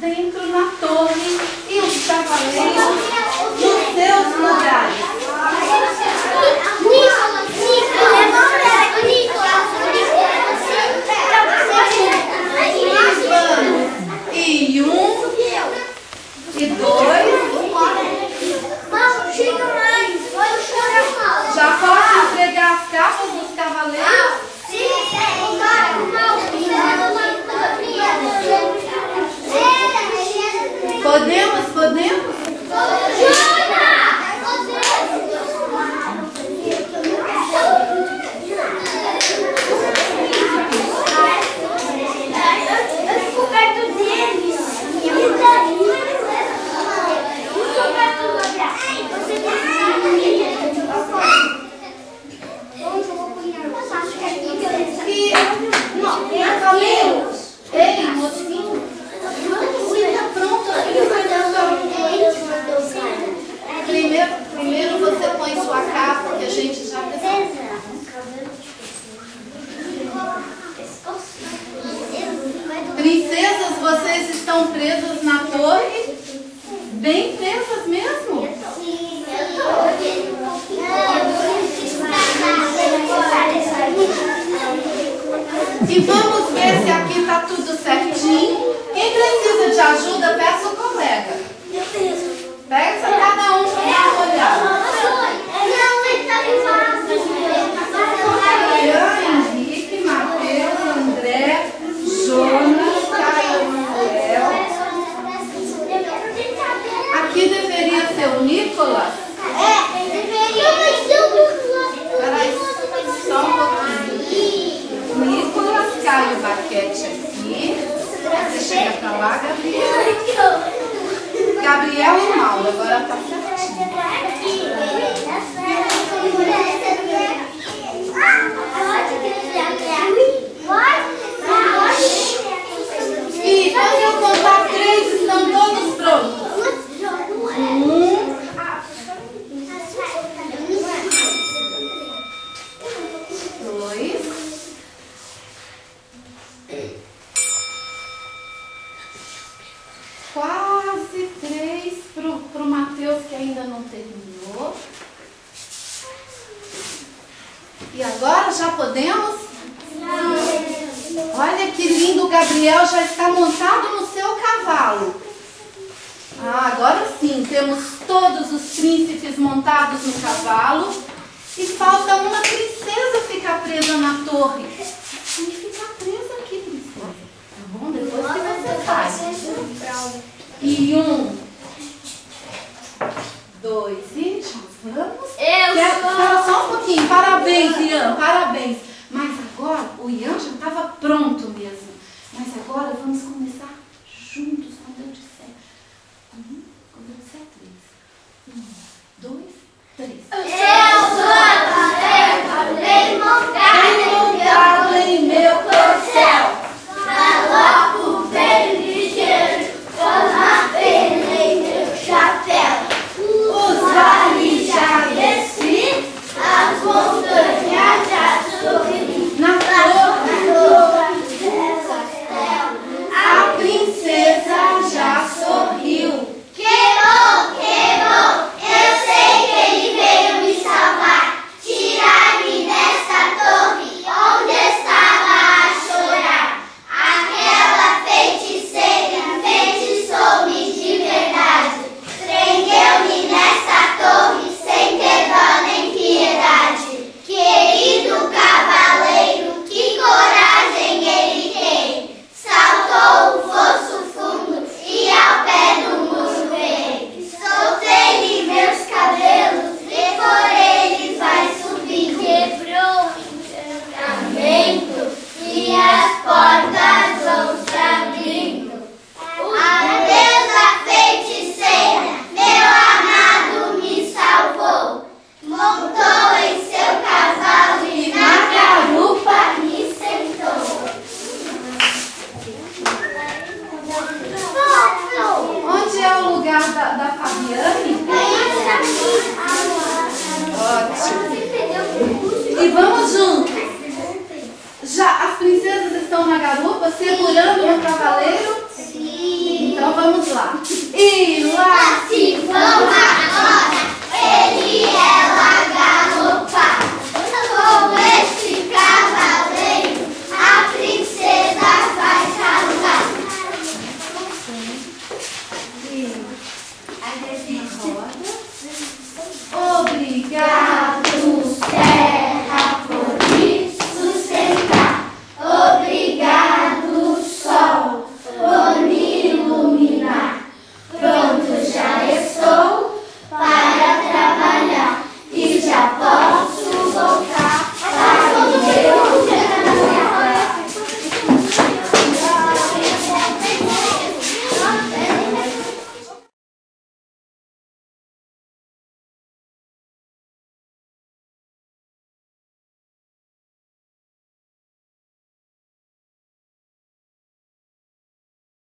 dentro na torre e os cavaleiros nos seus lugares. E 1, e 2. Já pode entregar as capas dos cavaleiros? Podemos? Ei, mocinho. Pronto, primeiro você põe sua capa, que a gente já precisa. Princesas, vocês estão presas na torre? Bem presas mesmo? E vamos ver se aqui está tudo certinho. Quem precisa de ajuda, peça o colega. Peça cada um para dar uma olhada. Henrique, Matheus, André, Jonas, Caio, Manuel. Aqui deveria ser o Nicolas. Peraí, só um pouquinho. Nicolas, Caio, Baquete aqui. Você chega pra lá, Gabriel. Gabriel e Mauro, agora tá certinho. E quando eu contar 3, estão todos prontos. 1, 2. Quase 3 pro Matheus, que ainda não terminou. E agora já podemos? Olha que lindo, o Gabriel já está montado no seu cavalo. Agora sim, temos todos os príncipes montados no cavalo. E falta uma princesa ficar presa na torre. E ficar presa aqui, princesa. Tá bom? Depois que você faz. E 1, 2, e já vamos. Espera só um pouquinho. Parabéns, Ian, parabéns. Mas agora, o Ian já estava pronto mesmo. Mas agora vamos começar juntos quando eu disser. Quando eu disser 3. 1, 2, 3. Bem montado em meu corcel. Galopo bem ligeiro, com a pena em meu chapéu. Os vales já desci, as montanhas já subi. Na torre, a princesa já sorriu. Que bom, eu sei que ele veio me salvar, tirar-me dessa torre onde estava a chorar. Aquela feiticeira feitiçou-me de verdade, prendeu-me nessa torre sem ter dó nem piedade. Querido cavaleiro, que coragem ele tem, saltou o fosso fundo e ao pé do muro veio. Soltei-lhe meus cabelos e por eles vai subir. Quebrou o encantamento e as portas vão se abrindo. Adeus a feiticeira, meu amado me salvou. Montou em seu cavalo e na garupa me sentou. Onde é o lugar da Fabiane? Ótimo. E vamos juntos. Já as princesas estão na garupa segurando o cavaleiro? Sim. Então vamos. vamos lá. E lá se vão agora.